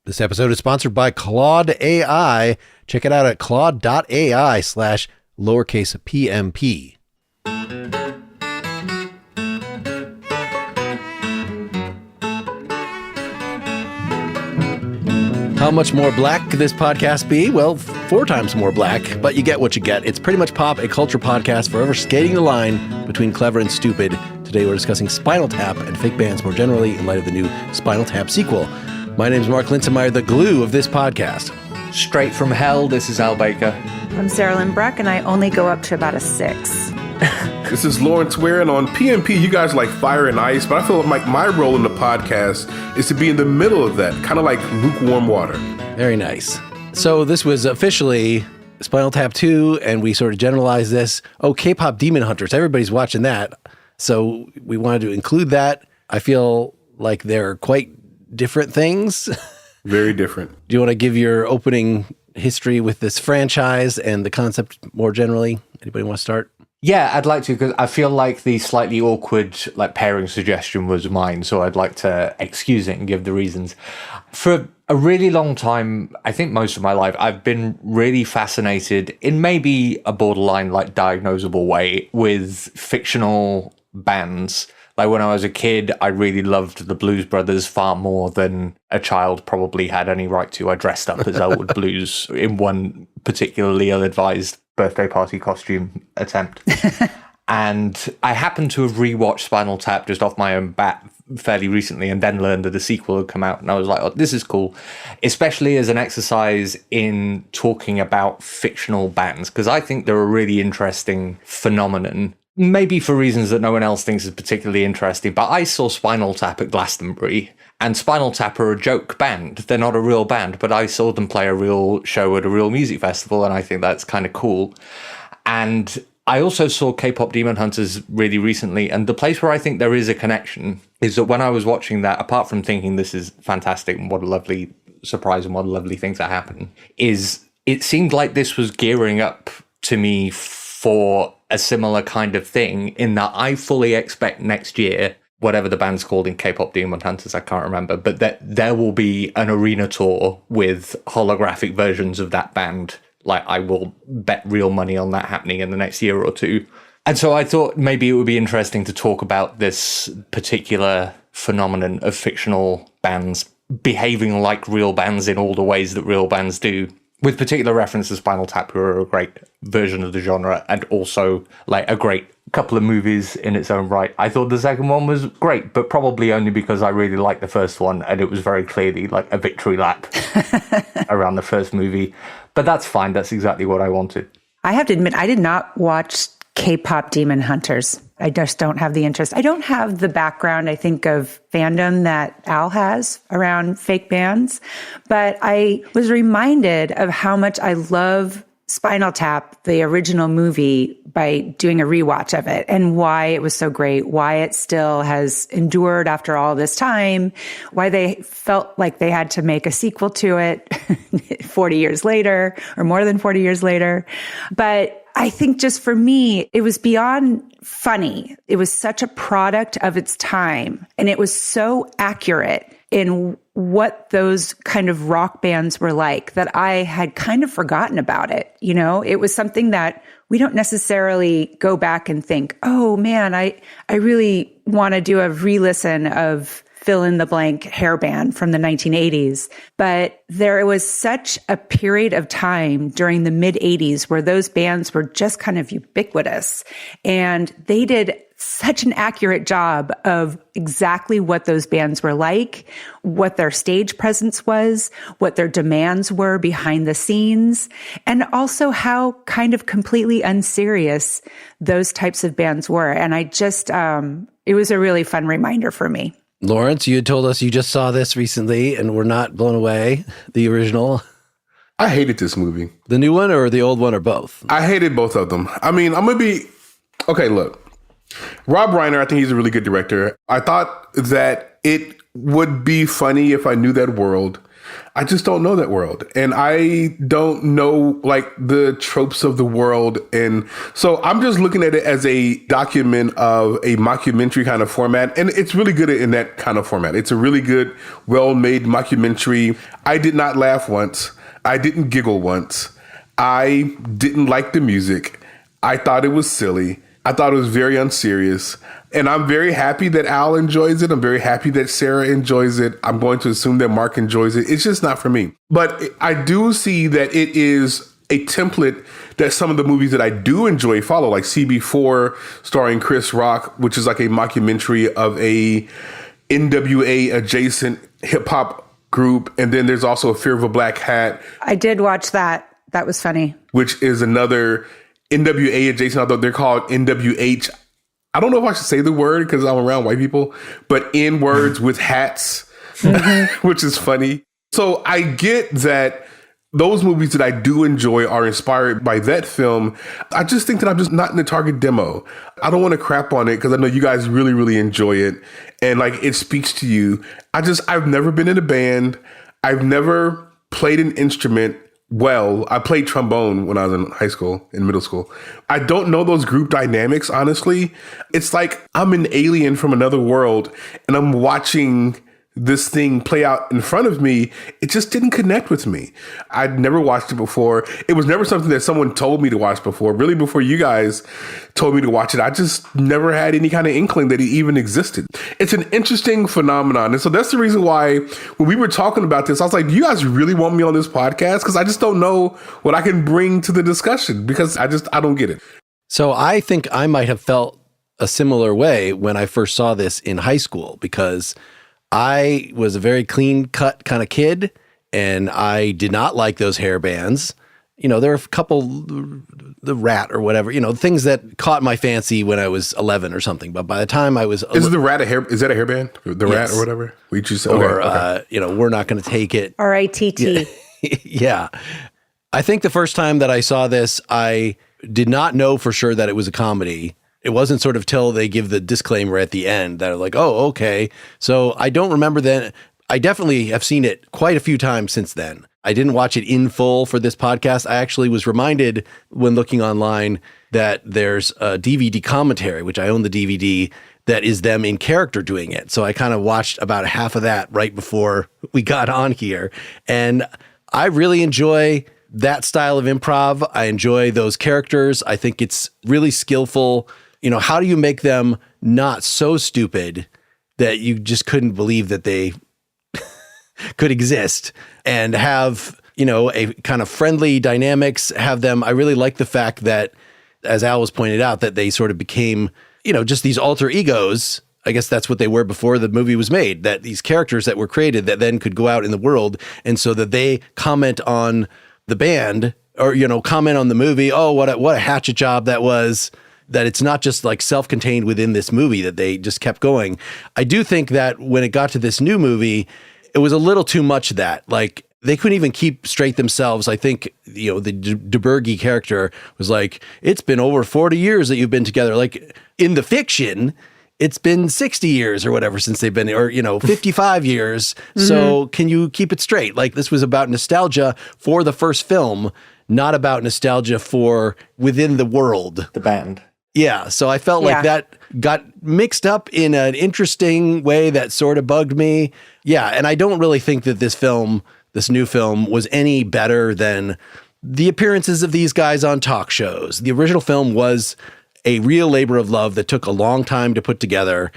This episode is sponsored by Claude AI. Check it out at claude.ai/PMP. How much more black could this podcast be? Well, 4 times more black, but you get what you get. It's pretty much pop, a culture podcast forever skating the line between clever and stupid. Today we're discussing Spinal Tap and fake bands more generally in light of the new Spinal Tap sequel. My name is Mark Linsenmeyer, the glue of this podcast. Straight from hell, this is Al Baker. I'm Sarahlyn Breck, and I only go up to about a 6. This is Lawrence Ware, and on PMP, you guys like fire and ice, but I feel like my role in the podcast is to be in the middle of that, kind of like lukewarm water. Very nice. So this was officially Spinal Tap 2, and we sort of generalized this. Oh, K-pop Demon Hunters, everybody's watching that. So we wanted to include that. I feel like they're quite different things. Very different. Do you want to give your opening history with this franchise and the concept more generally? Anybody want to start? Yeah, I'd like to, because I feel like the slightly awkward pairing suggestion was mine, so I'd like to excuse it and give the reasons. For a really long time, I think most of my life, I've been really fascinated in maybe a borderline diagnosable way with fictional bands. Like when I was a kid, I really loved the Blues Brothers far more than a child probably had any right to. I dressed up as Elwood Blues in one particularly ill-advised birthday party costume attempt. And I happened to have rewatched Spinal Tap just off my own bat fairly recently and then learned that the sequel had come out. And I was like, oh, this is cool, especially as an exercise in talking about fictional bands, because I think they're a really interesting phenomenon. Maybe for reasons that no one else thinks is particularly interesting, but I saw Spinal Tap at Glastonbury, and Spinal Tap are a joke band. They're not a real band, but I saw them play a real show at a real music festival, and I think that's kind of cool. And I also saw K-pop Demon Hunters really recently, and the place where I think there is a connection is that when I was watching that, apart from thinking this is fantastic and what a lovely surprise and what a lovely thing to happen, is it seemed like this was gearing up to me for a similar kind of thing, in that I fully expect next year, whatever the band's called in K-pop Demon Hunters, I can't remember, but that there will be an arena tour with holographic versions of that band. I will bet real money on that happening in the next year or two. And so I thought maybe it would be interesting to talk about this particular phenomenon of fictional bands behaving like real bands in all the ways that real bands do, with particular reference to Spinal Tap, who are a great version of the genre, and also a great couple of movies in its own right. I thought the second one was great, but probably only because I really liked the first one, and it was very clearly a victory lap around the first movie. But that's fine. That's exactly what I wanted. I have to admit, I did not watch K-pop Demon Hunters. I just don't have the interest. I don't have the background, I think, of fandom that Al has around fake bands. But I was reminded of how much I love Spinal Tap, the original movie, by doing a rewatch of it, and why it was so great, why it still has endured after all this time, why they felt like they had to make a sequel to it 40 years later, or more than 40 years later. But I think just for me, it was beyond funny. It was such a product of its time, and it was so accurate in what those kind of rock bands were like that I had kind of forgotten about it. You know, it was something that we don't necessarily go back and think, oh man, I really want to do a re-listen of fill in the blank hair band from the 1980s. But there was such a period of time during the mid 80s where those bands were just kind of ubiquitous, and they did such an accurate job of exactly what those bands were like, what their stage presence was, what their demands were behind the scenes, and also how kind of completely unserious those types of bands were. And I just, it was a really fun reminder for me. Lawrence, you had told us you just saw this recently and were not blown away. The original. I hated this movie. The new one or the old one, or both? I hated both of them. I mean, I'm going to be... Okay, look. Rob Reiner, I think he's a really good director. I thought that it would be funny if I knew that world. I just don't know that world. And I don't know like the tropes of the world. And so I'm just looking at it as a document of a mockumentary kind of format. And it's really good in that kind of format. It's a really good, well-made mockumentary. I did not laugh once. I didn't giggle once. I didn't like the music. I thought it was silly. I thought it was very unserious. And I'm very happy that Al enjoys it. I'm very happy that Sarah enjoys it. I'm going to assume that Mark enjoys it. It's just not for me. But I do see that it is a template that some of the movies that I do enjoy follow, like CB4 starring Chris Rock, which is like a mockumentary of a NWA adjacent hip hop group. And then there's also Fear of a Black Hat. I did watch that. That was funny. Which is another NWA adjacent, although they're called NWH. I don't know if I should say the word because I'm around white people, but N words with hats, which is funny. So I get that those movies that I do enjoy are inspired by that film. I just think that I'm just not in the target demo. I don't want to crap on it because I know you guys really, really enjoy it. And like it speaks to you. I've never been in a band. I've never played an instrument. Well, I played trombone when I was in high school, in middle school. I don't know those group dynamics, honestly. It's like I'm an alien from another world and I'm watching this thing play out in front of me. It just didn't connect with me. I'd never watched it before. It was never something that someone told me to watch before. Really, before you guys told me to watch it, I just never had any kind of inkling that it even existed. It's an interesting phenomenon. And so that's the reason why when we were talking about this, I was like, do you guys really want me on this podcast? Because I just don't know what I can bring to the discussion because I don't get it. So I think I might have felt a similar way when I first saw this in high school because I was a very clean cut kind of kid and I did not like those hair bands. You know, there are a couple, the Rat or whatever, you know, things that caught my fancy when I was 11 or something. But by the time I was... Is the Rat is that a hairband? The Yes. Rat or whatever? We choose Or, okay. you know, We're Not Going to Take It. RITT. Yeah. I think the first time that I saw this, I did not know for sure that it was a comedy. It wasn't sort of till they give the disclaimer at the end that are like, oh, okay. So I don't remember then. I definitely have seen it quite a few times since then. I didn't watch it in full for this podcast. I actually was reminded when looking online that there's a DVD commentary, which I own the DVD, that is them in character doing it. So I kind of watched about half of that right before we got on here. And I really enjoy that style of improv. I enjoy those characters. I think it's really skillful. You know, how do you make them not so stupid that you just couldn't believe that they could exist and have, you know, a kind of friendly dynamics, have them. I really like the fact that, as Al was pointed out, that they sort of became, you know, just these alter egos. I guess that's what they were before the movie was made, that these characters that were created that then could go out in the world. And so that they comment on the band or, you know, comment on the movie. Oh, what a hatchet job that was. That it's not just like self-contained within this movie, that they just kept going. I do think that when it got to this new movie, it was a little too much of that. Like they couldn't even keep straight themselves. I think, you know, the DeBurgey character was like, it's been over 40 years that you've been together. Like in the fiction, it's been 60 years or whatever since they've been, or, you know, 55 years. So can you keep it straight? Like this was about nostalgia for the first film, not about nostalgia for within the world. The band. Yeah, so I felt like that got mixed up in an interesting way that sort of bugged me. Yeah, and I don't really think that this new film, was any better than the appearances of these guys on talk shows. The original film was a real labor of love that took a long time to put together,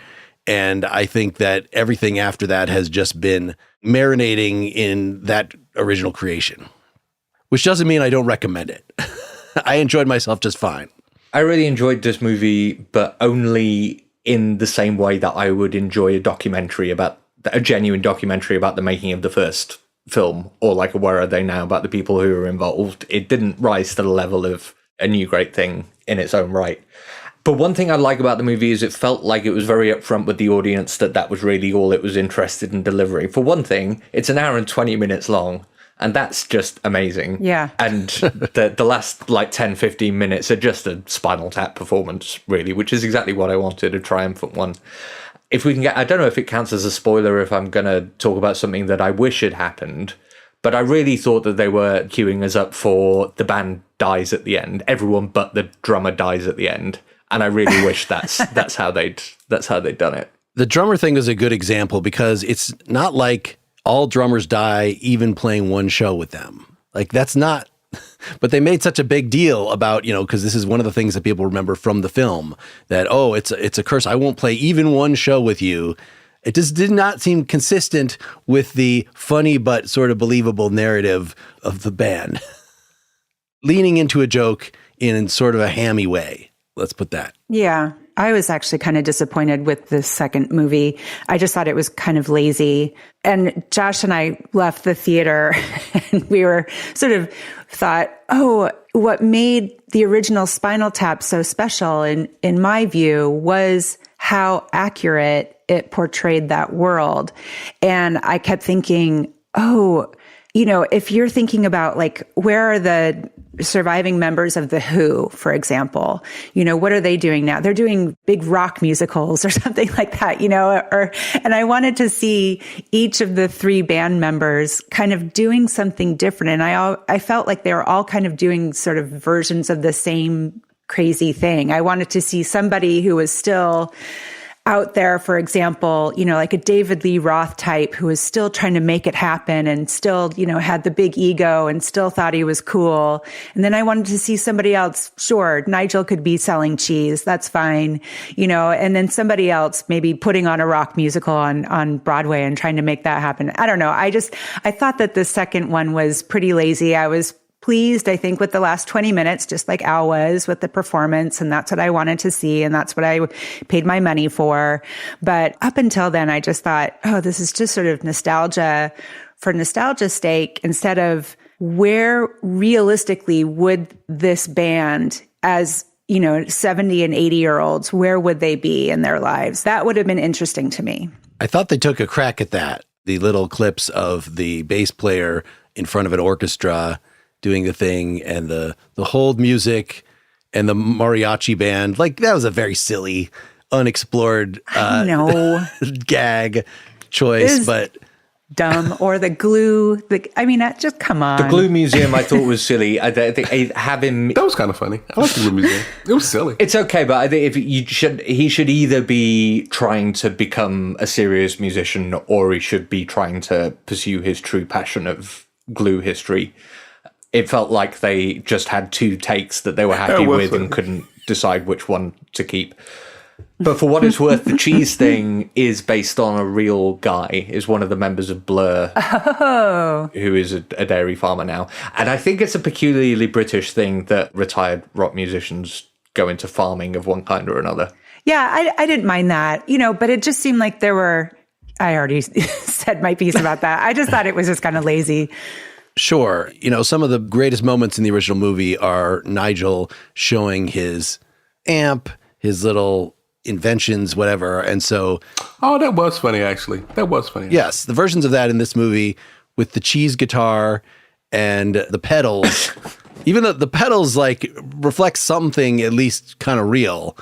and I think that everything after that has just been marinating in that original creation, which doesn't mean I don't recommend it. I enjoyed myself just fine. I really enjoyed this movie, but only in the same way that I would enjoy a genuine documentary about the making of the first film, or like a Where Are They Now about the people who were involved. It didn't rise to the level of a new great thing in its own right. But one thing I like about the movie is it felt like it was very upfront with the audience that was really all it was interested in delivering. For one thing, it's an hour and 20 minutes long. And that's just amazing. Yeah. And the last like 10, 15 minutes are just a Spinal Tap performance, really, which is exactly what I wanted, a triumphant one. if we can get, I don't know if it counts as a spoiler if I'm going to talk about something that I wish had happened, but I really thought that they were queuing us up for the band dies at the end. Everyone but the drummer dies at the end. And I really wish that's how they'd done it. The drummer thing is a good example because it's not like all drummers die even playing one show with them. Like that's not, but they made such a big deal about, because this is one of the things that people remember from the film that, oh, it's a curse. I won't play even one show with you. It just did not seem consistent with the funny but sort of believable narrative of the band. Leaning into a joke in sort of a hammy way. Let's put that. Yeah. I was actually kind of disappointed with the second movie. I just thought it was kind of lazy. And Josh and I left the theater and we were sort of thought, oh, what made the original Spinal Tap so special in my view was how accurate it portrayed that world. And I kept thinking, oh, if you're thinking about like, where are the surviving members of The Who, for example, what are they doing now? They're doing big rock musicals or something like that, and I wanted to see each of the three band members kind of doing something different. And I felt like they were all kind of doing sort of versions of the same crazy thing. I wanted to see somebody who was still out there, for example, like a David Lee Roth type who was still trying to make it happen and still, had the big ego and still thought he was cool. And then I wanted to see somebody else. Sure, Nigel could be selling cheese. That's fine. And then somebody else maybe putting on a rock musical on Broadway and trying to make that happen. I don't know. I thought that the second one was pretty lazy. I was pleased, I think, with the last 20 minutes, just like Al was with the performance. And that's what I wanted to see. And that's what I paid my money for. But up until then, I just thought, oh, this is just sort of nostalgia for nostalgia's sake, instead of where realistically would this band as 70 and 80-year-olds, where would they be in their lives? That would have been interesting to me. I thought they took a crack at that. The little clips of the bass player in front of an orchestra doing the thing and the hold music and the mariachi band. Like that was a very silly, unexplored gag choice, but dumb. Or the glue. Just come on. The glue museum I thought was silly. I think that was kind of funny. I like the glue museum. It was silly. It's okay, but I think he should either be trying to become a serious musician or he should be trying to pursue his true passion of glue history. It felt like they just had two takes that they were happy with and couldn't decide which one to keep. But for what it's worth, the cheese thing is based on a real guy, is one of the members of Blur, who is a dairy farmer now. And I think it's a peculiarly British thing that retired rock musicians go into farming of one kind or another. Yeah, I didn't mind that, but it just seemed like there were, I already said my piece about that. I just thought it was just kind of lazy. Sure. Some of the greatest moments in the original movie are Nigel showing his amp, his little inventions, whatever. And so... Oh, that was funny, actually. That was funny. Yes. The versions of that in this movie with the cheese guitar and the pedals, even though the pedals reflect something at least kind of real.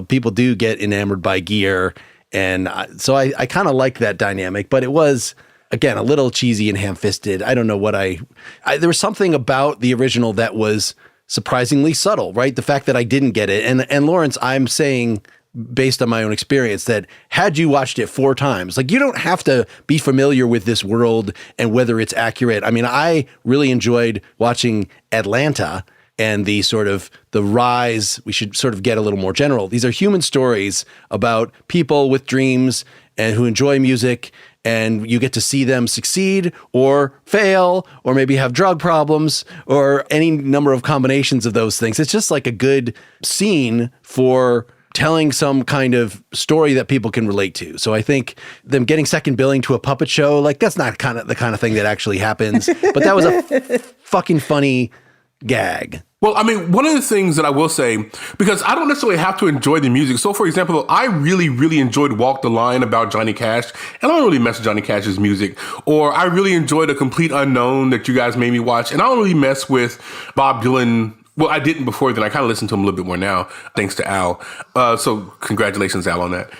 People do get enamored by gear. And so I kind of like that dynamic, but it was... Again, a little cheesy and ham-fisted. I don't know what there was something about the original that was surprisingly subtle, right? The fact that I didn't get it. And Lawrence, I'm saying, based on my own experience, that had you watched it 4 times, you don't have to be familiar with this world and whether it's accurate. I really enjoyed watching Atlanta and the sort of the rise. We should sort of get a little more general. These are human stories about people with dreams and who enjoy music. And you get to see them succeed or fail or maybe have drug problems or any number of combinations of those things. It's just like a good scene for telling some kind of story that people can relate to. So I think them getting second billing to a puppet show, that's not the kind of thing that actually happens. But that was a fucking funny gag. Well, one of the things that I will say, because I don't necessarily have to enjoy the music. So, for example, I really, really enjoyed Walk the Line about Johnny Cash, and I don't really mess with Johnny Cash's music. Or I really enjoyed A Complete Unknown that you guys made me watch, and I don't really mess with Bob Dylan Well, I didn't before then. I kind of listen to him a little bit more now, thanks to Al. So congratulations, Al, on that.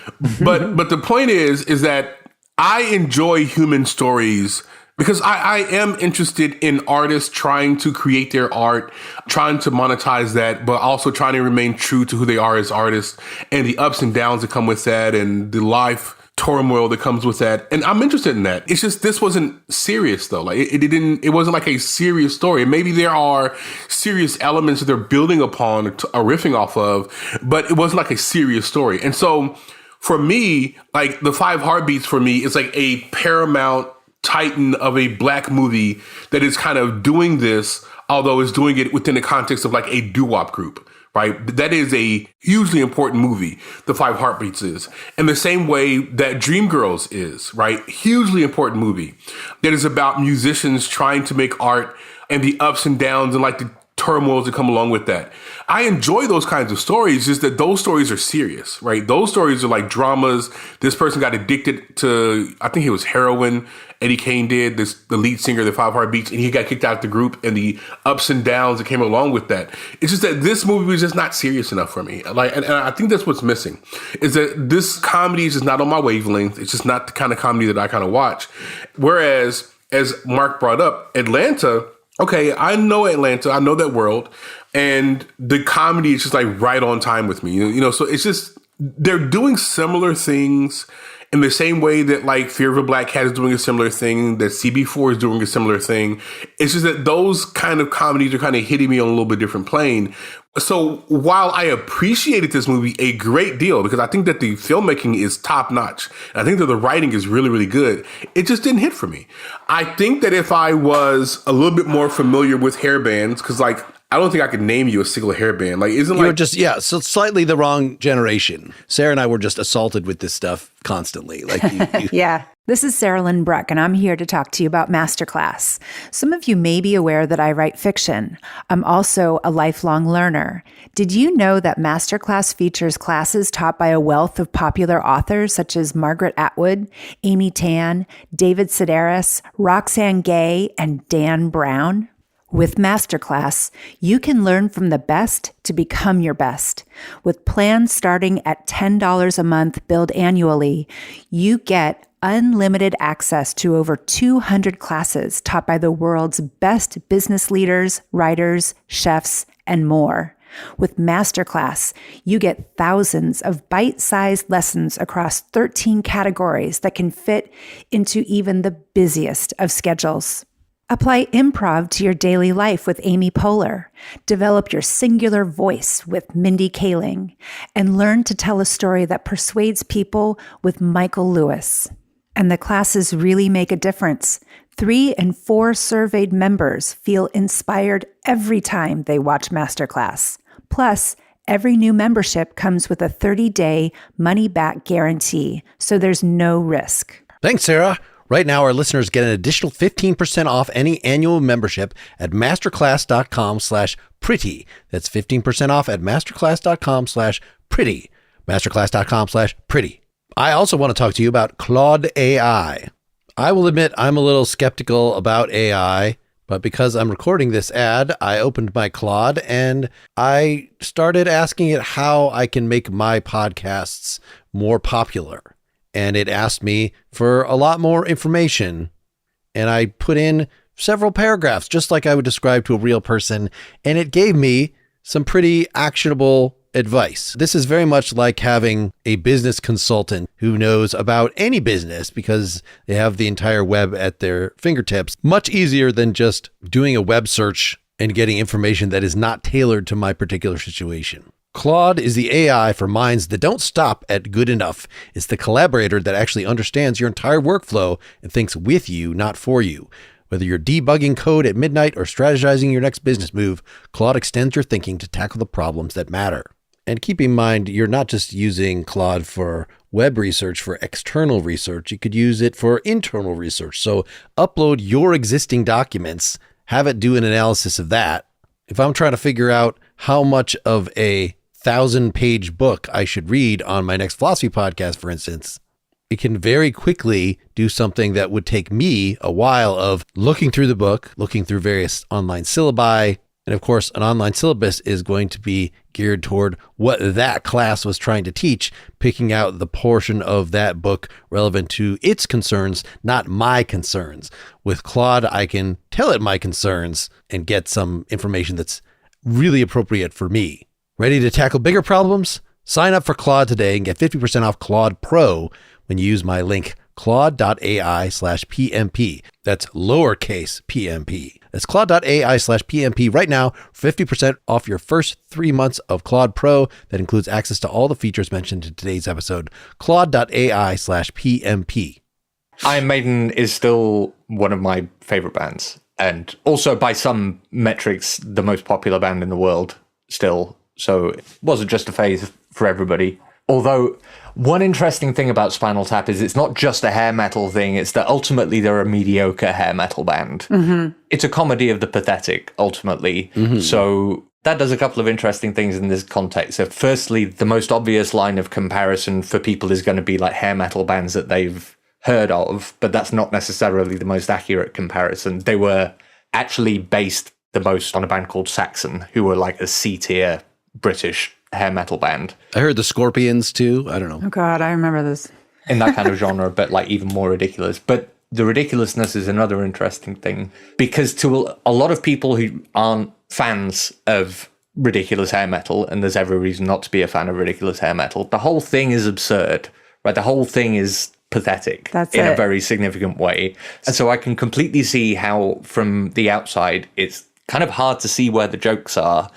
But the point is that I enjoy human stories because I am interested in artists trying to create their art, trying to monetize that, but also trying to remain true to who they are as artists and the ups and downs that come with that and the life turmoil that comes with that. And I'm interested in that. It's just, this wasn't serious though. Like it wasn't like a serious story. Maybe there are serious elements that they're building upon or riffing off of, but it wasn't like a serious story. And so for me, like the Five Heartbeats for me is like a Paramount titan of a Black movie that is kind of doing this, although it's doing it within the context of like a doo-wop group. Right? That is a hugely important movie, The Five Heartbeats is. In the same way that Dreamgirls is, right? Hugely important movie that is about musicians trying to make art and the ups and downs and like the turmoils that come along with that. I enjoy those kinds of stories, just that those stories are serious, right? Those stories are like dramas. This person got addicted to, I think it was heroin, Eddie Kane did, the lead singer of the Five Heartbeats, and he got kicked out of the group and the ups and downs that came along with that. It's just that this movie was just not serious enough for me. Like, and I think that's what's missing, is that this comedy is just not on my wavelength. It's just not the kind of comedy that I kind of watch. Whereas, as Mark brought up, Atlanta, okay, I know Atlanta, I know that world, and the comedy is just like right on time with me. You know, so it's just, they're doing similar things in the same way that like Fear of a Black Cat is doing a similar thing, that CB4 is doing a similar thing. It's just that those kind of comedies are kind of hitting me on a little bit different plane. So while I appreciated this movie a great deal, because I think that the filmmaking is top notch, and I think that the writing is really, really good, it just didn't hit for me. I think that if I was a little bit more familiar with hair bands, because like, I don't think I could name you a single hairband. Like, isn't you like were just so slightly the wrong generation. Sarah and I were just assaulted with this stuff constantly. Like, you Yeah. This is Sarahlyn Bruck, and I'm here to talk to you about Masterclass. Some of you may be aware that I write fiction. I'm also a lifelong learner. Did you know that Masterclass features classes taught by a wealth of popular authors such as Margaret Atwood, Amy Tan, David Sedaris, Roxane Gay, and Dan Brown? With Masterclass, you can learn from the best to become your best. With plans starting at $10 a month billed annually, you get unlimited access to over 200 classes taught by the world's best business leaders, writers, chefs, and more. With Masterclass, you get thousands of bite-sized lessons across 13 categories that can fit into even the busiest of schedules. Apply improv to your daily life with Amy Poehler. Develop your singular voice with Mindy Kaling. And learn to tell a story that persuades people with Michael Lewis. And the classes really make a difference. 3 in 4 surveyed members feel inspired every time they watch Masterclass. Plus, every new membership comes with a 30-day money-back guarantee, so there's no risk. Thanks, Sarah. Right now, our listeners get an additional 15% off any annual membership at masterclass.com/pretty. That's 15% off at masterclass.com/pretty. Masterclass.com/pretty. I also want to talk to you about Claude AI. I will admit I'm a little skeptical about AI, but because I'm recording this ad, I opened my Claude and I started asking it how I can make my podcasts more popular. And it asked me for a lot more information. And I put in several paragraphs, just like I would describe to a real person. And it gave me some pretty actionable advice. This is very much like having a business consultant who knows about any business because they have the entire web at their fingertips. Much easier than just doing a web search and getting information that is not tailored to my particular situation. Claude is the AI for minds that don't stop at good enough. It's the collaborator that actually understands your entire workflow and thinks with you, not for you. Whether you're debugging code at midnight or strategizing your next business move, Claude extends your thinking to tackle the problems that matter. And keep in mind, you're not just using Claude for web research, for external research. You could use it for internal research. So upload your existing documents, have it do an analysis of that. If I'm trying to figure out how much of a 1,000-page book I should read on my next philosophy podcast, for instance, it can very quickly do something that would take me a while of looking through the book, looking through various online syllabi, And of course, an online syllabus is going to be geared toward what that class was trying to teach, picking out the portion of that book relevant to its concerns, not my concerns. With Claude, I can tell it my concerns and get some information that's really appropriate for me. Ready to tackle bigger problems? Sign up for Claude today and get 50% off Claude Pro when you use my link claude.ai/PMP. That's lowercase PMP. That's claude.ai/PMP right now, 50% off your first 3 months of Claude Pro. That includes access to all the features mentioned in today's episode. Claude.ai/PMP. Iron Maiden is still one of my favorite bands, and also by some metrics, the most popular band in the world still. So it wasn't just a phase for everybody. Although one interesting thing about Spinal Tap is it's not just a hair metal thing, it's that ultimately they're a mediocre hair metal band. Mm-hmm. It's a comedy of the pathetic, ultimately. Mm-hmm. So that does a couple of interesting things in this context. So firstly, the most obvious line of comparison for people is going to be like hair metal bands that they've heard of, but that's not necessarily the most accurate comparison. They were actually based the most on a band called Saxon, who were like a C-tier British hair metal band. I heard the Scorpions too. I don't know. Oh God, I remember this. In that kind of genre, but like even more ridiculous. But the ridiculousness is another interesting thing, because to a lot of people who aren't fans of ridiculous hair metal, and there's every reason not to be a fan of ridiculous hair metal, the whole thing is absurd, right? The whole thing is pathetic in a very significant way. And so I can completely see how from the outside, it's kind of hard to see where the jokes are,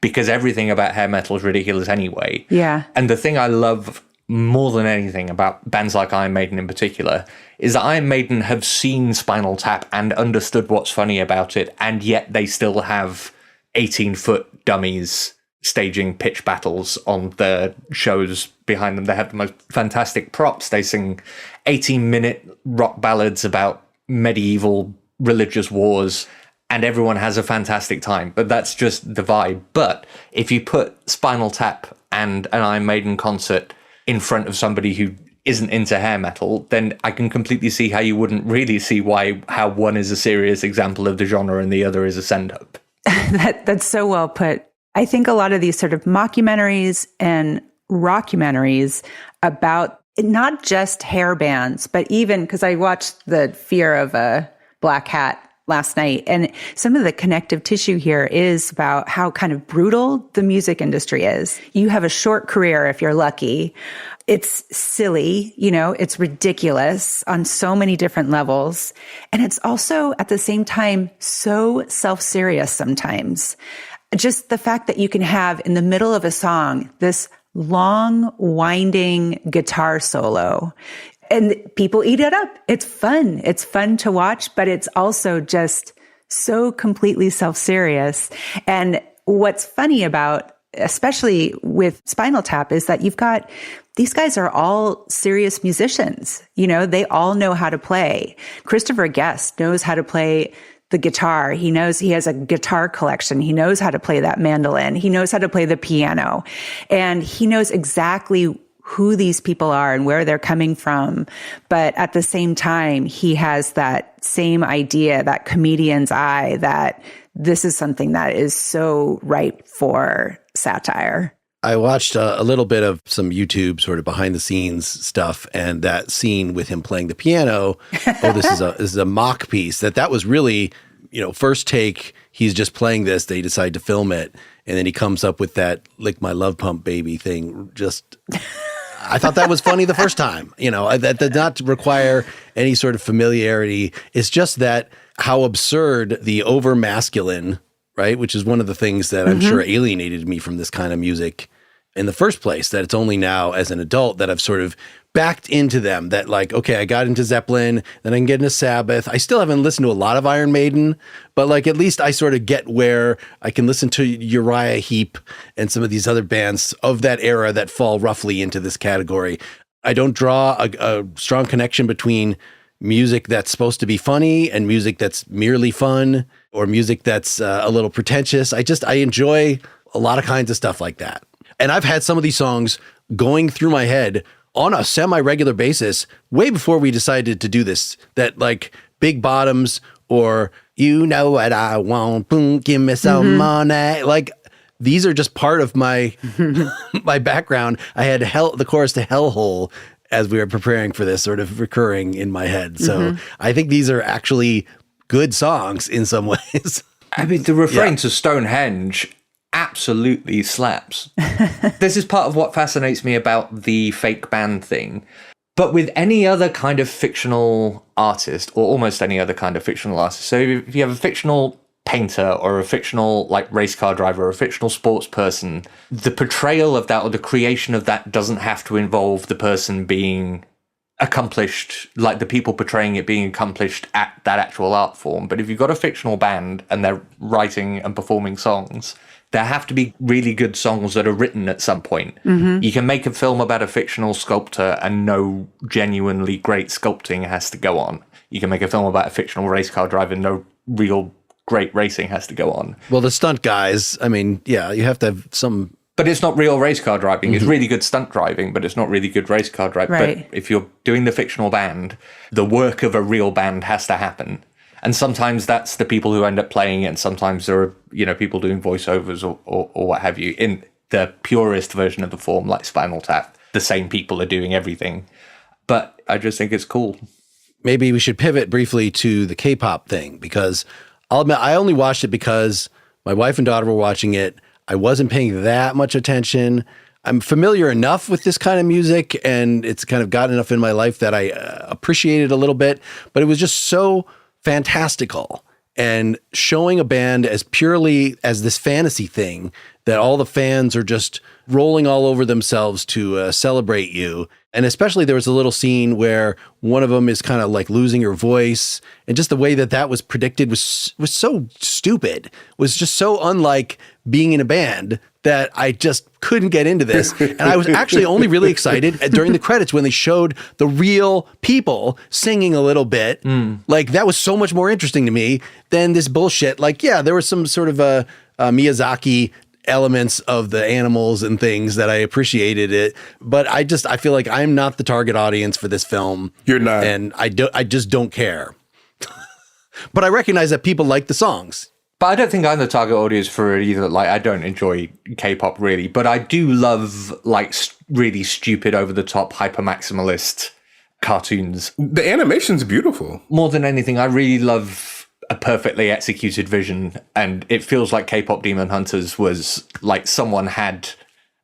because everything about hair metal is ridiculous anyway. Yeah. And the thing I love more than anything about bands like Iron Maiden in particular is that Iron Maiden have seen Spinal Tap and understood what's funny about it, and yet they still have 18-foot dummies staging pitch battles on the shows behind them. They have the most fantastic props. They sing 18-minute rock ballads about medieval religious wars, and everyone has a fantastic time. But that's just the vibe. But if you put Spinal Tap and an Iron Maiden concert in front of somebody who isn't into hair metal, then I can completely see how you wouldn't really see how one is a serious example of the genre and the other is a send-up. That's so well put. I think a lot of these sort of mockumentaries and rockumentaries about not just hair bands, but even, because I watched the Fear of a Black Hat last night, and some of the connective tissue here is about how kind of brutal the music industry is. You have a short career if you're lucky. It's silly, it's ridiculous on so many different levels. And it's also at the same time so self-serious sometimes. Just the fact that you can have in the middle of a song this long, winding guitar solo, and people eat it up. It's fun. It's fun to watch, but it's also just so completely self-serious. And what's funny about, especially with Spinal Tap, is that these guys are all serious musicians. They all know how to play. Christopher Guest knows how to play the guitar. He knows, he has a guitar collection. He knows how to play that mandolin. He knows how to play the piano. And he knows exactly who these people are and where they're coming from. But at the same time, he has that same idea, that comedian's eye, that this is something that is so ripe for satire. I watched a little bit of some YouTube sort of behind the scenes stuff, and that scene with him playing the piano. This is a mock piece. That was really, first take. He's just playing this. They decide to film it, and then he comes up with that "Lick My Love Pump Baby" thing. Just, I thought that was funny the first time. That did not require any sort of familiarity. It's just that how absurd the over masculine, right? Which is one of the things that I'm sure alienated me from this kind of music in the first place, that it's only now as an adult that I've sort of backed into them, that like, okay, I got into Zeppelin, then I can get into Sabbath. I still haven't listened to a lot of Iron Maiden, but like at least I sort of get where I can listen to Uriah Heep and some of these other bands of that era that fall roughly into this category. I don't draw a strong connection between music that's supposed to be funny and music that's merely fun, or music that's a little pretentious. I enjoy a lot of kinds of stuff like that. And I've had some of these songs going through my head on a semi-regular basis way before we decided to do this, that like Big Bottoms or You know what I want, boom, give me some money. Like, these are just part of my my background. I had the chorus to Hellhole as we were preparing for this, sort of recurring in my head. So I think these are actually good songs in some ways. I mean, the refrain to Stonehenge absolutely slaps. This is part of what fascinates me about the fake band thing. But with any other kind of fictional artist, or almost any other kind of fictional artist, so if you have a fictional painter or a fictional like race car driver or a fictional sports person, the portrayal of that or the creation of that doesn't have to involve the person being accomplished, like the people portraying it being accomplished at that actual art form. But if you've got a fictional band and they're writing and performing songs, there have to be really good songs that are written at some point. You can make a film about a fictional sculptor and no genuinely great sculpting has to go on. You can make a film about a fictional race car driver and no real great racing has to go on. Well, the stunt guys, I mean, yeah, you have to have some... But it's not real race car driving. It's really good stunt driving, but it's not really good race car driving. Right. But if you're doing the fictional band, the work of a real band has to happen. And sometimes that's the people who end up playing it, and sometimes there are, you know, people doing voiceovers or what have you. In the purest version of the form, like Spinal Tap, the same people are doing everything. But I just think it's cool. Maybe we should pivot briefly to the K-pop thing, because I'll admit, I only watched it because my wife and daughter were watching it. I wasn't paying that much attention. I'm familiar enough with this kind of music, and it's kind of gotten enough in my life that I appreciate it a little bit, but it was just so fantastical, and showing a band as purely as this fantasy thing that all the fans are just rolling all over themselves to celebrate you. And especially there was a little scene where one of them is kind of like losing her voice, and just the way that that was predicted was so stupid, was just so unlike being in a band that I just couldn't get into this. And I was actually only really excited during the credits when they showed the real people singing a little bit. Like, that was so much more interesting to me than this bullshit. Like, yeah, there was some sort of Miyazaki elements of the animals and things that I appreciated it, but I feel like I'm not the target audience for this film. You're not. And I just don't care. But I recognize that people like the songs. But I don't think I'm the target audience for it either. Like, I don't enjoy K-pop really, but I do love like really stupid, over-the-top, hyper-maximalist cartoons. The animation's beautiful. More than anything, I really love a perfectly executed vision, and it feels like K-pop Demon Hunters was like someone had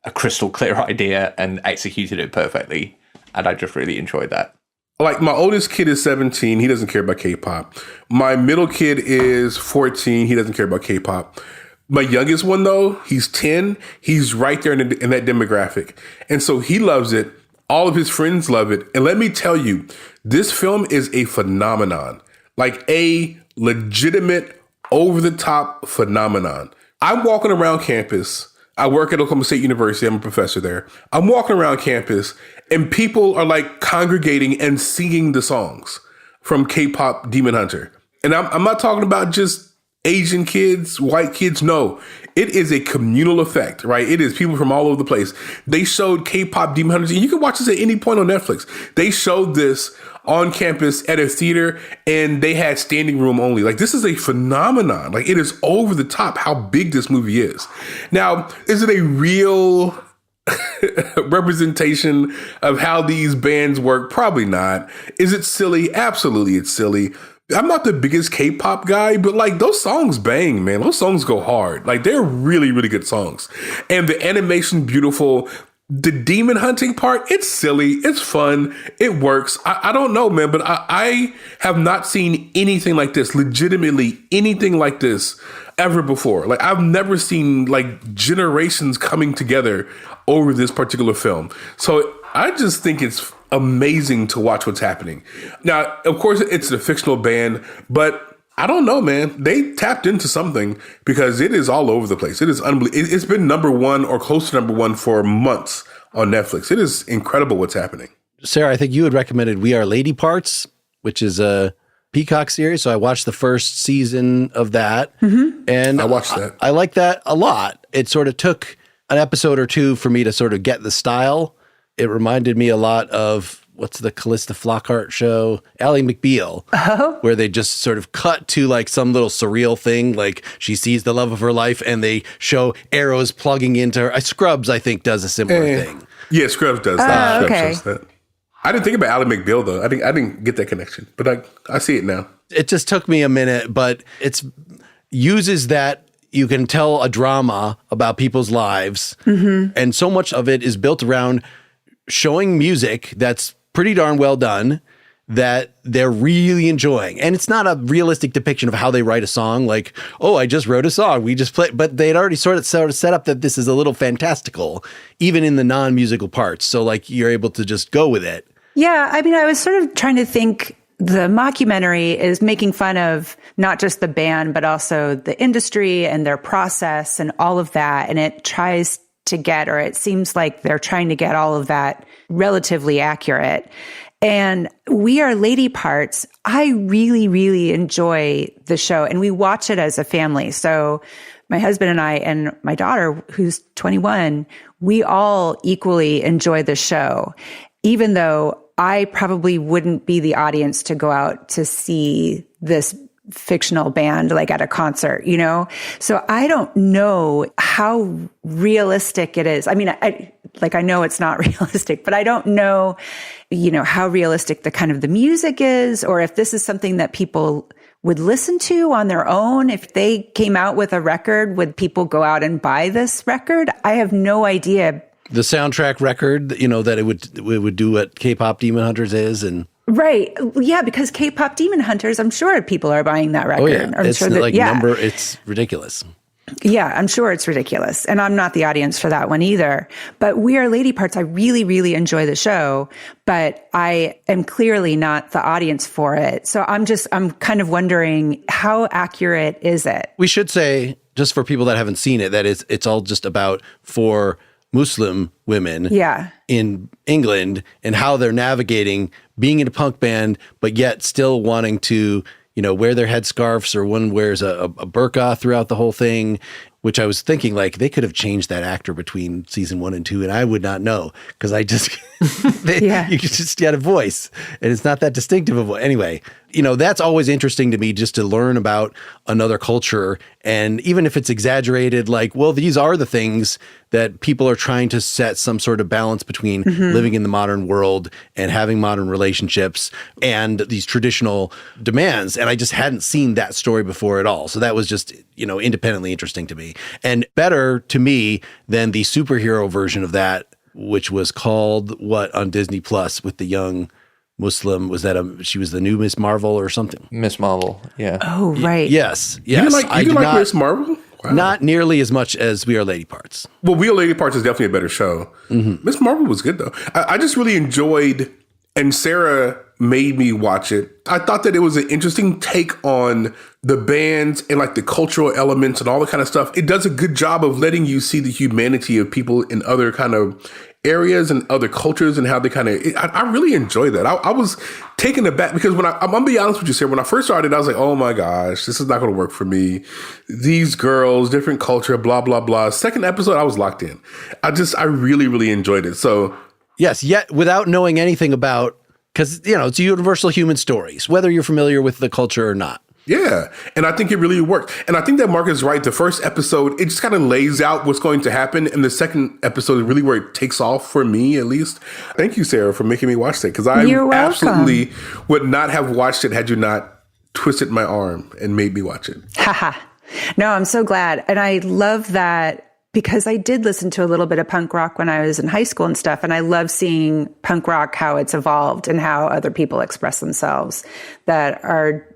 a crystal clear idea and executed it perfectly, and I just really enjoyed that. Like, my oldest kid is 17. He doesn't care about K-pop. My middle kid is 14. He doesn't care about K-pop. My youngest one, though, he's 10. He's right there in that demographic. And so he loves it. All of his friends love it. And let me tell you, this film is a phenomenon. Like, a legitimate, over-the-top phenomenon. I'm walking around campus. I work at Oklahoma State University. I'm a professor there. I'm walking around campus, and people are like congregating and singing the songs from K-pop Demon Hunter. And I'm not talking about just Asian kids, white kids. No, it is a communal effect, right? It is people from all over the place. They showed K-pop Demon Hunters, and you can watch this at any point on Netflix. They showed this on campus at a theater, and they had standing room only. Like, this is a phenomenon. Like, it is over the top how big this movie is. Now, is it a real representation of how these bands work? Probably not. Is it silly? Absolutely, it's silly. I'm not the biggest K-pop guy, but like, those songs bang, man. Those songs go hard. Like, they're really, really good songs. And the animation, beautiful. The demon hunting part, it's silly, it's fun, it works. I don't know, man, but I have not seen anything like this, legitimately anything like this ever before. Like, I've never seen like generations coming together over this particular film. So I just think it's amazing to watch what's happening. Now, of course, it's a fictional band, but I don't know, man. They tapped into something, because it is all over the place. It is unbelievable. It's been number one or close to number one for months on Netflix. It is incredible what's happening. Sarah, I think you had recommended We Are Lady Parts, which is a Peacock series. So I watched the first season of that. And I watched that. I like that a lot. It sort of took an episode or two for me to sort of get the style. It reminded me a lot of what's the Callista Flockhart show? Ally McBeal, where they just sort of cut to like some little surreal thing, like she sees the love of her life, and they show arrows plugging into her. Scrubs, I think, does a similar thing. Yeah, Scrubs does that. Okay. Scrubs does that. I didn't think about Ally McBeal though. I didn't get that connection, but I see it now. It just took me a minute, but it's uses that you can tell a drama about people's lives, and so much of it is built around showing music that's pretty darn well done that they're really enjoying. And it's not a realistic depiction of how they write a song, like, oh, I just wrote a song, we just played, but they'd already sort of set up that this is a little fantastical, even in the non-musical parts. So like you're able to just go with it. Yeah, I mean, I was sort of trying to think, the mockumentary is making fun of not just the band, but also the industry and their process and all of that. And it tries to get, or it seems like they're trying to get all of that relatively accurate. And We Are Lady Parts, I really, really enjoy the show, and we watch it as a family. So my husband and I and my daughter, who's 21, we all equally enjoy the show, even though I probably wouldn't be the audience to go out to see this fictional band like at a concert, you know? So I don't know how realistic it is. I mean, I know it's not realistic, but I don't know, how realistic the kind of the music is, or if this is something that people would listen to on their own. If they came out with a record, would people go out and buy this record? I have no idea. The soundtrack record, that it would do what K-pop Demon Hunters is, and right, yeah, because K-pop Demon Hunters, I'm sure people are buying that record. oh yeah, I'm it's sure it's ridiculous. Yeah, I'm sure it's ridiculous, and I'm not the audience for that one either. But We Are Lady Parts, I really, really enjoy the show, but I am clearly not the audience for it. So I'm kind of wondering, how accurate is it? We should say, just for people that haven't seen it, that it's all just about four Muslim women in England and how they're navigating being in a punk band, but yet still wanting to, wear their headscarves, or one wears a burqa throughout the whole thing, which I was thinking like they could have changed that actor between season 1 and 2, and I would not know, because I just, you just get a voice and it's not that distinctive of voice. Anyway, that's always interesting to me, just to learn about another culture. And even if it's exaggerated, like, well, these are the things that people are trying to set some sort of balance between living in the modern world and having modern relationships and these traditional demands. And I just hadn't seen that story before at all. So that was just, independently interesting to me, and better to me than the superhero version of that, which was called what on Disney Plus with the young Muslim. Was that she was the new Miss Marvel or something? Miss Marvel, yeah. Oh, right. Yes. You didn't like Miss Marvel? Wow. Not nearly as much as We Are Lady Parts. Well, We Are Lady Parts is definitely a better show. Miss Marvel was good though. I just really enjoyed, and Sarah made me watch it. I thought that it was an interesting take on the bands and like the cultural elements and all the kind of stuff. It does a good job of letting you see the humanity of people in other kind of areas and other cultures, and how they kind of, I really enjoyed that. I was taken aback, because I'm going to be honest with you, Sarah, when I first started, I was like, oh my gosh, this is not going to work for me. These girls, different culture, blah, blah, blah. Second episode, I was locked in. I really, really enjoyed it. So yes, yet without knowing anything about, because, it's universal human stories, whether you're familiar with the culture or not. Yeah. And I think it really worked. And I think that Mark is right. The first episode, it just kind of lays out what's going to happen. And the second episode is really where it takes off, for me, at least. Thank you, Sarah, for making me watch that, because I absolutely would not have watched it had you not twisted my arm and made me watch it. Haha. No, I'm so glad. And I love that, because I did listen to a little bit of punk rock when I was in high school and stuff. And I love seeing punk rock, how it's evolved and how other people express themselves that are,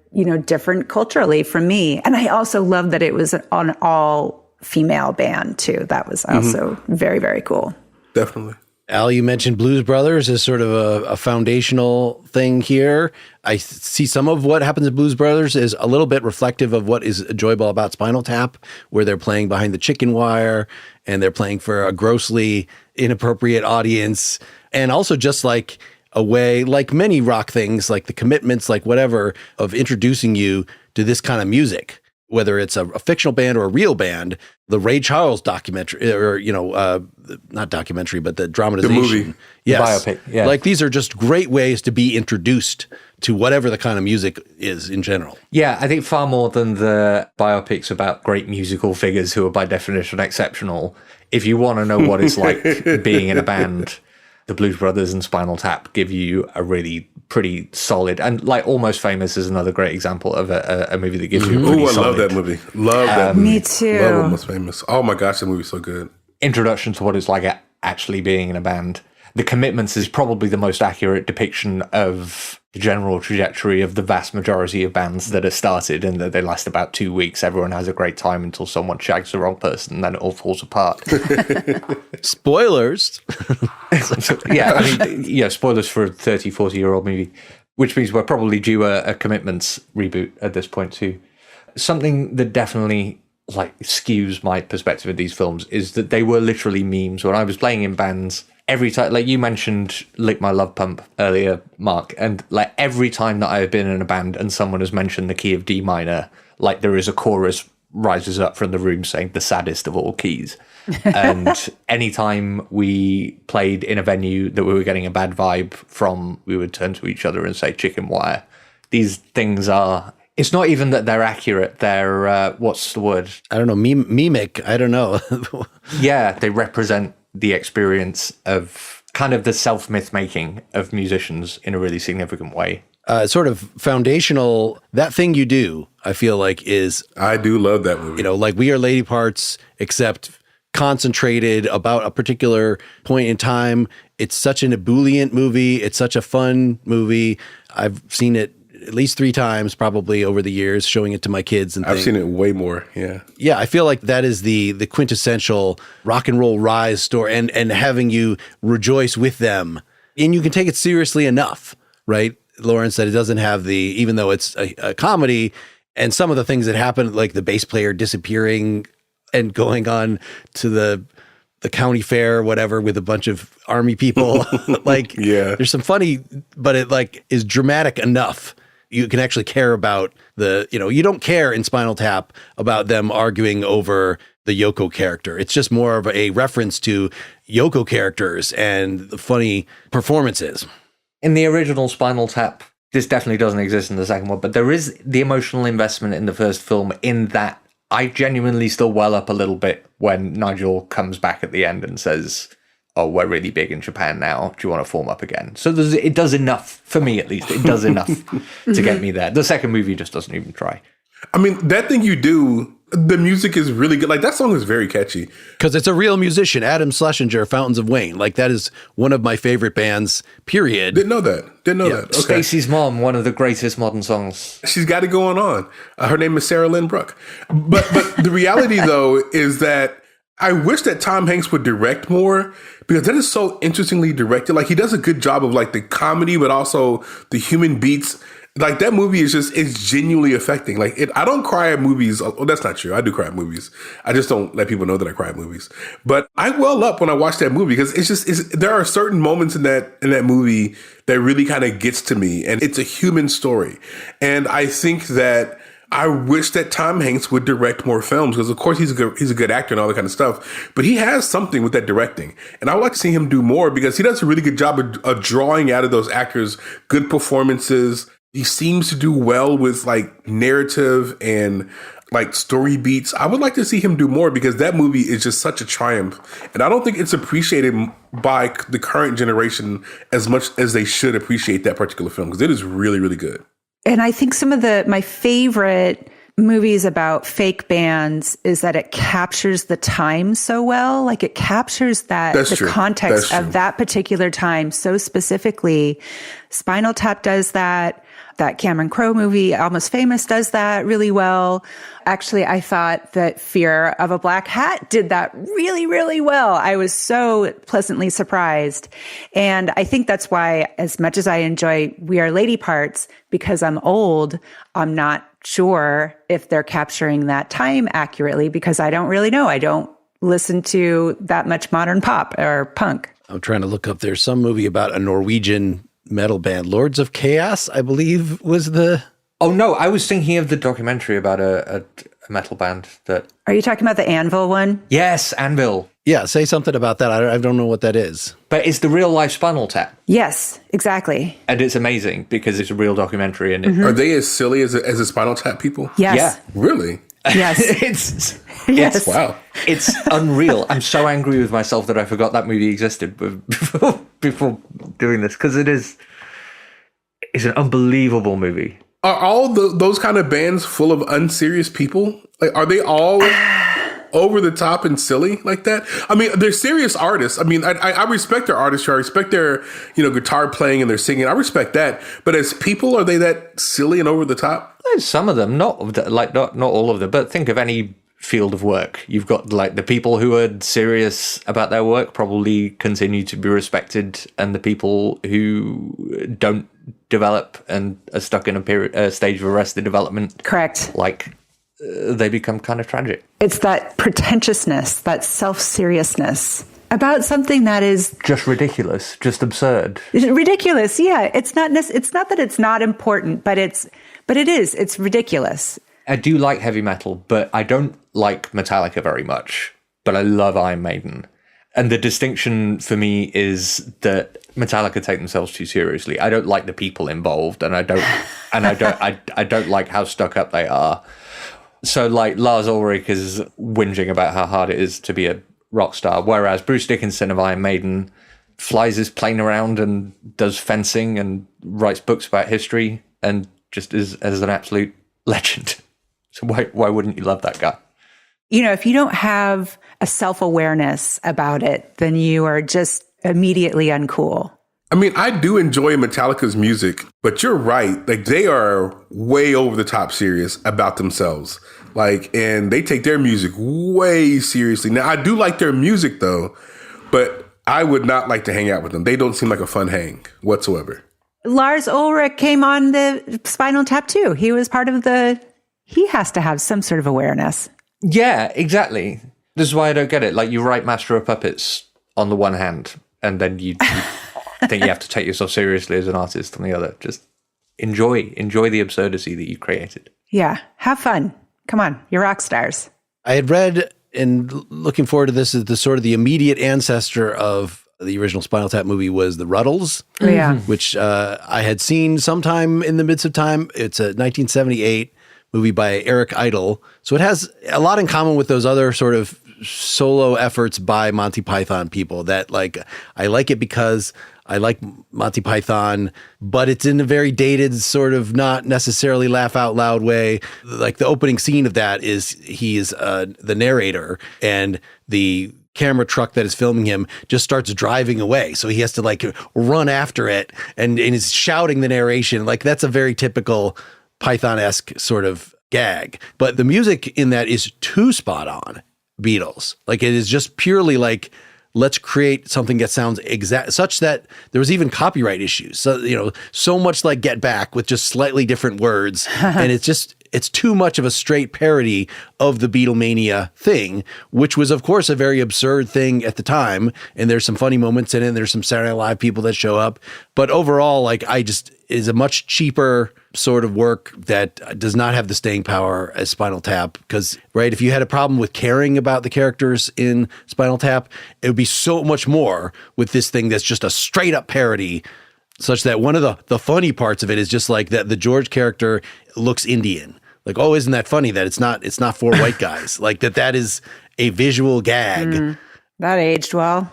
different culturally from me. And I also love that it was an all female band too. That was also very, very cool. Definitely. Al, you mentioned Blues Brothers as sort of a foundational thing here. I see some of what happens in Blues Brothers is a little bit reflective of what is enjoyable about Spinal Tap, where they're playing behind the chicken wire and they're playing for a grossly inappropriate audience. And also just like a way, like many rock things, like the Commitments, like whatever, of introducing you to this kind of music. whether it's a fictional band or a real band, the Ray Charles documentary, or, not documentary, but the dramatization. The movie. Yes. The biopic, yeah. Like, these are just great ways to be introduced to whatever the kind of music is in general. Yeah, I think far more than the biopics about great musical figures who are by definition exceptional. If you want to know what it's like being in a band, the Blues Brothers and Spinal Tap give you a really pretty solid, and like Almost Famous is another great example of a movie that gives you a pretty Ooh, I solid love that movie. Love that movie. Me too. Love Almost Famous. Oh my gosh, that movie's so good. introduction to what it's like actually being in a band. The Commitments is probably the most accurate depiction of the general trajectory of the vast majority of bands that are started, and that they last about 2 weeks. Everyone has a great time until someone shags the wrong person, and then it all falls apart. Spoilers. Spoilers for a 30, 40-year-old movie, which means we're probably due a Commitments reboot at this point too. Something that definitely skews my perspective of these films is that they were literally memes. When I was playing in bands, every time, like you mentioned Lick My Love Pump earlier, Mark, and like every time that I have been in a band and someone has mentioned the key of D minor, like there is a chorus rises up from the room saying the saddest of all keys. And anytime we played in a venue that we were getting a bad vibe from, we would turn to each other and say chicken wire. These things are, it's not even that they're accurate, they're, what's the word? I don't know, mimic, I don't know. Yeah, they represent the experience of kind of the self-myth making of musicians in a really significant way. Sort of foundational, that thing you do, I feel like is... I do love that movie. Like We Are Lady Parts, except concentrated about a particular point in time. It's such an ebullient movie. It's such a fun movie. I've seen it at least 3 times probably over the years, showing it to my kids. And I've seen it way more, yeah. Yeah, I feel like that is the quintessential rock and roll rise story, and having you rejoice with them. And you can take it seriously enough, right? Lauren said it doesn't have even though it's a comedy, and some of the things that happen, like the bass player disappearing and going on to the county fair or whatever with a bunch of army people. Yeah. There's some funny, but it is dramatic enough. You can actually care about you don't care in Spinal Tap about them arguing over the Yoko character. It's just more of a reference to Yoko characters and the funny performances. In the original Spinal Tap, this definitely doesn't exist in the second one, but there is the emotional investment in the first film, in that I genuinely still well up a little bit when Nigel comes back at the end and says, "Oh, we're really big in Japan now. Do you want to form up again?" So it does enough, for me at least, it does enough to get me there. The second movie just doesn't even try. I mean, That Thing You Do, the music is really good. Like, that song is very catchy. Because it's a real musician, Adam Schlesinger, Fountains of Wayne. Like, that is one of my favorite bands, period. Didn't know that. Okay. Stacey's Mom, one of the greatest modern songs. She's got it going on. Her name is Sarahlyn Brooke. But the reality, though, is that I wish that Tom Hanks would direct more, because that is so interestingly directed. Like, he does a good job of the comedy, but also the human beats. Like, that movie it's genuinely affecting. I don't cry at movies. Oh, that's not true. I do cry at movies. I just don't let people know that I cry at movies. But I well up when I watch that movie, because there are certain moments in that movie that really kind of gets to me, and it's a human story. And I think that I wish that Tom Hanks would direct more films, because of course he's a good actor and all that kind of stuff, but he has something with that directing. And I would like to see him do more, because he does a really good job of drawing out of those actors good performances. He seems to do well with narrative and story beats. I would like to see him do more, because that movie is just such a triumph. And I don't think it's appreciated by the current generation as much as they should appreciate that particular film, because it is really, really good. And I think some of my favorite movies about fake bands is that it captures the time so well. Like, it captures the context of that particular time so specifically. Spinal Tap does that. That Cameron Crowe movie, Almost Famous, does that really well. Actually, I thought that Fear of a Black Hat did that really, really well. I was so pleasantly surprised. And I think that's why, as much as I enjoy We Are Lady Parts, because I'm old, I'm not sure if they're capturing that time accurately, because I don't really know. I don't listen to that much modern pop or punk. I'm trying to look up, there's some movie about a Norwegian metal band, Lords of Chaos, I believe was the... Oh no, I was thinking of the documentary about a a metal band that... Are you talking about the Anvil one? Yes, Anvil. Yeah, say something about that. I don't know what that is. But it's the real life Spinal Tap. Yes, exactly. And it's amazing because it's a real documentary. And Are they as silly as the Spinal Tap people? Yes. Yeah. Really? Yes. Yes. Wow. It's unreal. I'm so angry with myself that I forgot that movie existed before doing this, because it's an unbelievable movie. Are all those kind of bands full of unserious people? Like, are they all over the top and silly like that? I mean, they're serious artists. I mean, I respect their artistry. I respect their, guitar playing and their singing. I respect that. But as people, are they that silly and over the top? Some of them, not all of them. But think of any field of work. You've got like the people who are serious about their work probably continue to be respected, and the people who don't develop and are stuck in a stage of arrested development. Correct. They become kind of tragic. It's that pretentiousness, that self-seriousness about something that is just ridiculous, just absurd. Ridiculous, yeah. It's not that it's not important, but it is. It's ridiculous. I do like heavy metal, but I don't like Metallica very much. But I love Iron Maiden. And the distinction for me is that Metallica take themselves too seriously. I don't like the people involved, and I don't like how stuck up they are. So like Lars Ulrich is whinging about how hard it is to be a rock star, whereas Bruce Dickinson of Iron Maiden flies his plane around and does fencing and writes books about history and just is as an absolute legend. So why wouldn't you love that guy? If you don't have a self-awareness about it, then you are just immediately uncool. I mean, I do enjoy Metallica's music, but you're right. Like, they are way over the top serious about themselves. And they take their music way seriously. Now, I do like their music, though, but I would not like to hang out with them. They don't seem like a fun hang whatsoever. Lars Ulrich came on the Spinal Tap, too. He was part of he has to have some sort of awareness. Yeah, exactly. This is why I don't get it. Like, you write Master of Puppets on the one hand, and then you think you have to take yourself seriously as an artist on the other. Just enjoy the absurdity that you created. Yeah, have fun. Come on, you're rock stars. I had read, and looking forward to this, is the sort of the immediate ancestor of the original Spinal Tap movie was the Rutles, which I had seen sometime in the midst of time. It's a 1978 movie by Eric Idle. So it has a lot in common with those other sort of solo efforts by Monty Python people that I like it because I like Monty Python, but it's in a very dated sort of not necessarily laugh out loud way. Like the opening scene of that is he's the narrator, and the camera truck that is filming him just starts driving away. So he has to run after it and is shouting the narration. That's a very typical Python-esque sort of gag. But the music in that is too spot on Beatles. It is just purely let's create something that sounds exact, such that there was even copyright issues. So, so much like Get Back with just slightly different words. And it's too much of a straight parody of the Beatlemania thing, which was, of course, a very absurd thing at the time. And there's some funny moments in it. And there's some Saturday Night Live people that show up. But overall, is a much cheaper sort of work that does not have the staying power as Spinal Tap. Because, right, if you had a problem with caring about the characters in Spinal Tap, it would be so much more with this thing that's just a straight up parody, such that one of the funny parts of it is just that the George character looks Indian. Isn't that funny that it's not four white guys? That is a visual gag. That aged well.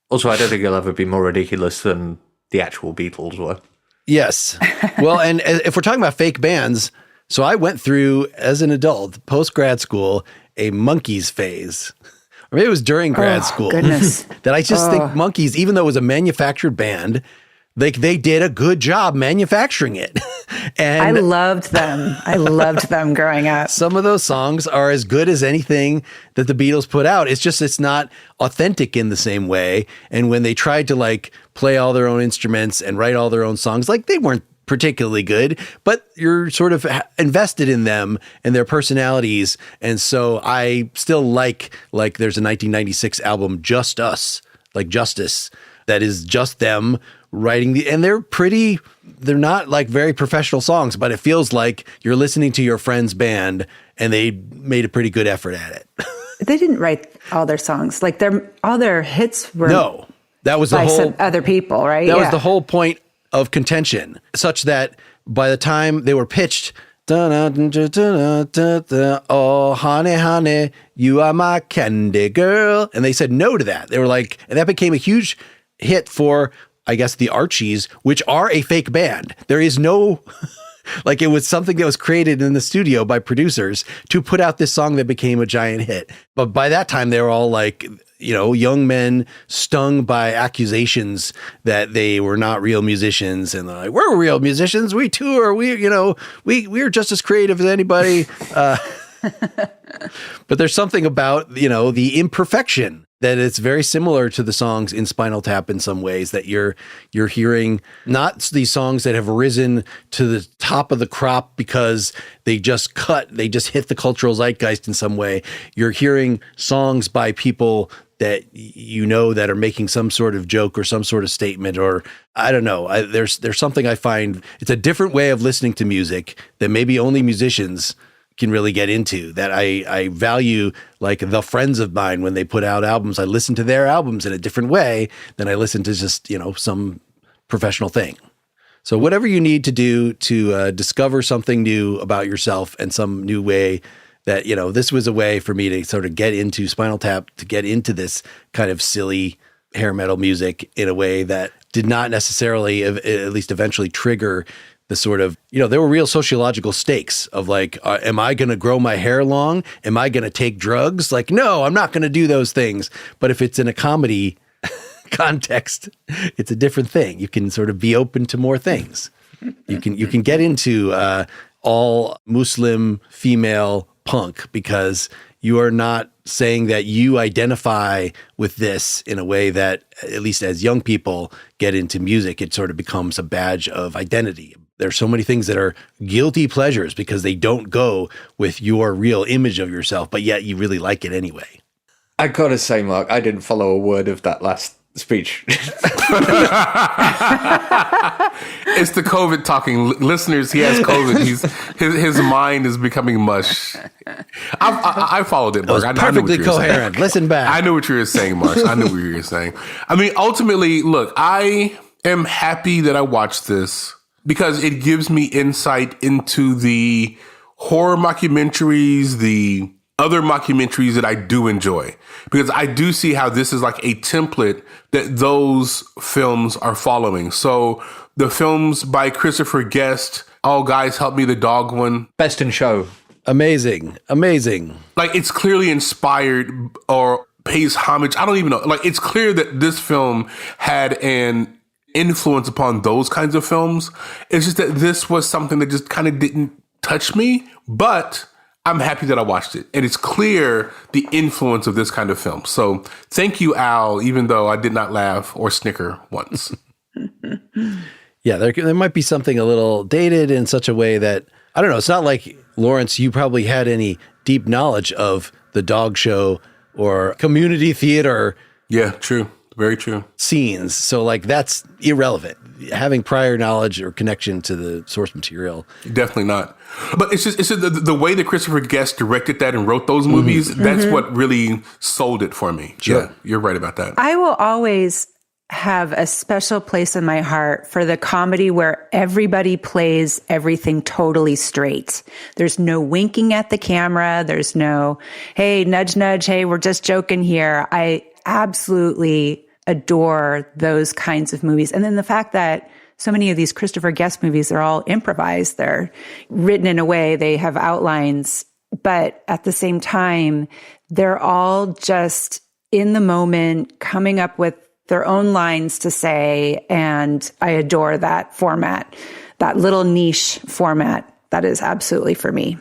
Also, I don't think it'll ever be more ridiculous than the actual Beatles were. Yes. Well, and if we're talking about fake bands, so I went through, as an adult, post-grad school, a Monkees phase. Or maybe it was during grad school. Goodness. That I just think Monkees, even though it was a manufactured band, they did a good job manufacturing it. And I loved them. I loved them growing up. Some of those songs are as good as anything that the Beatles put out. It's not authentic in the same way. And when they tried to play all their own instruments and write all their own songs, they weren't particularly good, but you're sort of invested in them and their personalities. And so I still like there's a 1996 album, Just Us, Justice, that is just them writing and they're not like very professional songs, but it feels like you're listening to your friend's band and they made a pretty good effort at it. They didn't write all their songs. Like all their hits were No, that was the by whole some other people, right? That was the whole point of contention, such that by the time they were pitched, oh, honey, honey, you are my candy girl. And they said no to that. They were like, and that became a huge hit for, I guess, the Archies, which are a fake band. There is no, like it was something that was created in the studio by producers to put out this song that became a giant hit. But by that time, they were all like, young men stung by accusations that they were not real musicians. And they're like, we're real musicians. We tour. We're just as creative as anybody. But there's something about, the imperfection that it's very similar to the songs in Spinal Tap in some ways, that you're hearing not these songs that have risen to the top of the crop because they just hit the cultural zeitgeist in some way. You're hearing songs by people that that are making some sort of joke or some sort of statement, or I don't know. There's something I find, it's a different way of listening to music that maybe only musicians can really get into, that I value. Like the friends of mine, when they put out albums, I listen to their albums in a different way than I listen to just, some professional thing. So whatever you need to do to discover something new about yourself and some new way that, this was a way for me to sort of get into Spinal Tap, to get into this kind of silly hair metal music in a way that did not necessarily, at least eventually, trigger the sort of, there were real sociological stakes of like, am I going to grow my hair long? Am I going to take drugs? Like, no, I'm not going to do those things. But if it's in a comedy context, it's a different thing. You can sort of be open to more things. You can get into all Muslim female punk because you are not saying that you identify with this in a way that, at least as young people get into music, it sort of becomes a badge of identity. There's so many things that are guilty pleasures because they don't go with your real image of yourself, but yet you really like it anyway. I gotta say, Mark, I didn't follow a word of that last speech. It's the COVID talking. Listeners, he has COVID. His mind is becoming mush. I followed it, Mark. It was perfectly coherent. Listen back. I knew what you were saying, Mark. I knew what you were saying. I mean, ultimately, look, I am happy that I watched this because it gives me insight into the horror mockumentaries, the other mockumentaries that I do enjoy, because I do see how this is like a template that those films are following. So the films by Christopher Guest, Oh Guys Help Me, the dog one. Best in Show. Amazing. Like, it's clearly inspired or pays homage. I don't even know. Like, it's clear that this film had an influence upon those kinds of films. It's just that this was something that just kind of didn't touch me, but I'm happy that I watched it. And it's clear the influence of this kind of film. So thank you, Al, even though I did not laugh or snicker once. Yeah, there might be something a little dated in such a way that, I don't know, it's not like, Lawrence, you probably had any deep knowledge of the dog show or community theater. Yeah, true. Very true. Scenes. So like that's irrelevant. Having prior knowledge or connection to the source material. Definitely not. But it's just the way that Christopher Guest directed that and wrote those movies, that's what really sold it for me. Sure. Yeah, you're right about that. I will always have a special place in my heart for the comedy where everybody plays everything totally straight. There's no winking at the camera. There's no, hey, nudge, nudge. Hey, we're just joking here. I absolutely adore those kinds of movies. And then the fact that so many of these Christopher Guest movies are all improvised. They're written in a way, they have outlines, but at the same time, they're all just in the moment, coming up with their own lines to say. And I adore that format, that little niche format. That is absolutely for me.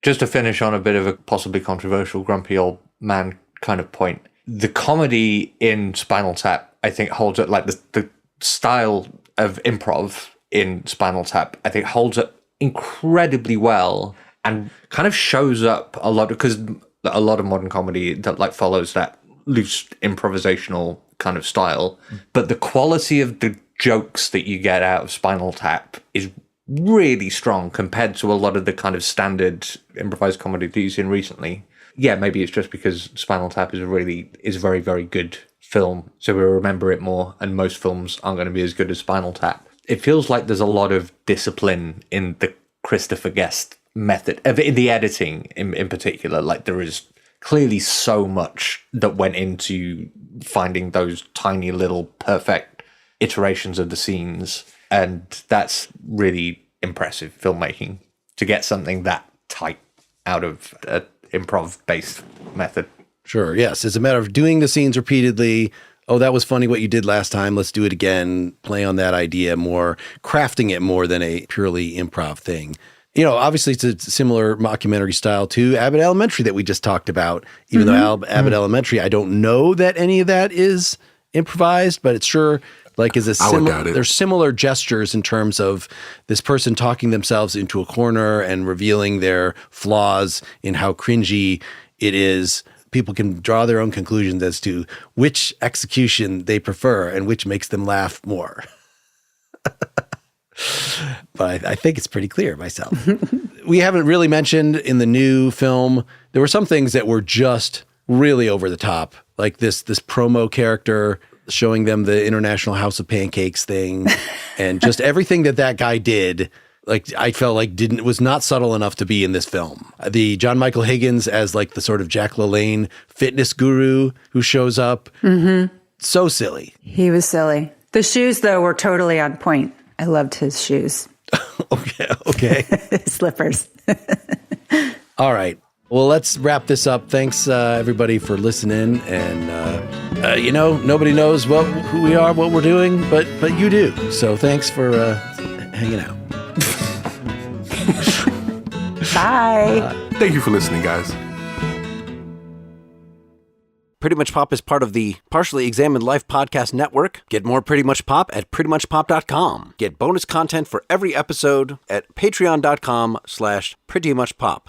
Just to finish on a bit of a possibly controversial grumpy old man kind of point, the comedy in Spinal Tap, I think, holds up, like the style of improv in Spinal Tap, I think holds up incredibly well and kind of shows up a lot, because a lot of modern comedy that like follows that loose improvisational kind of style. But the quality of the jokes that you get out of Spinal Tap is really strong compared to a lot of the kind of standard improvised comedy that you've seen recently. Yeah, maybe it's just because Spinal Tap is a very, very good film, so we remember it more, and most films aren't going to be as good as Spinal Tap. It feels like there's a lot of discipline in the Christopher Guest method, in the editing in particular. Like, there is clearly so much that went into finding those tiny little perfect iterations of the scenes, and that's really impressive filmmaking to get something that tight out of an improv-based method. Sure, yes. It's a matter of doing the scenes repeatedly. Oh, that was funny what you did last time. Let's do it again. Play on that idea more, crafting it more than a purely improv thing. You know, obviously it's a similar mockumentary style to Abbott Elementary that we just talked about. Even though Abbott Elementary, I don't know that any of that is improvised, but it's sure like is a similar. There's similar gestures in terms of this person talking themselves into a corner and revealing their flaws in how cringy it is. People can draw their own conclusions as to which execution they prefer and which makes them laugh more. But I think it's pretty clear myself. We haven't really mentioned in the new film, there were some things that were just really over the top, like this promo character showing them the International House of Pancakes thing, and just everything that guy did. Like, I felt like was not subtle enough to be in this film. The John Michael Higgins as like the sort of Jack LaLanne fitness guru who shows up. So silly. He was silly. The shoes, though, were totally on point. I loved his shoes. Okay. Slippers. All right. Well, let's wrap this up. Thanks, everybody, for listening. And, nobody knows who we are, what we're doing, but you do. So thanks for hanging out. Bye. Thank you for listening, guys. Pretty Much Pop is part of the Partially Examined Life podcast network. Get more Pretty Much Pop at prettymuchpop.com. Get bonus content for every episode at patreon.com/prettymuchpop.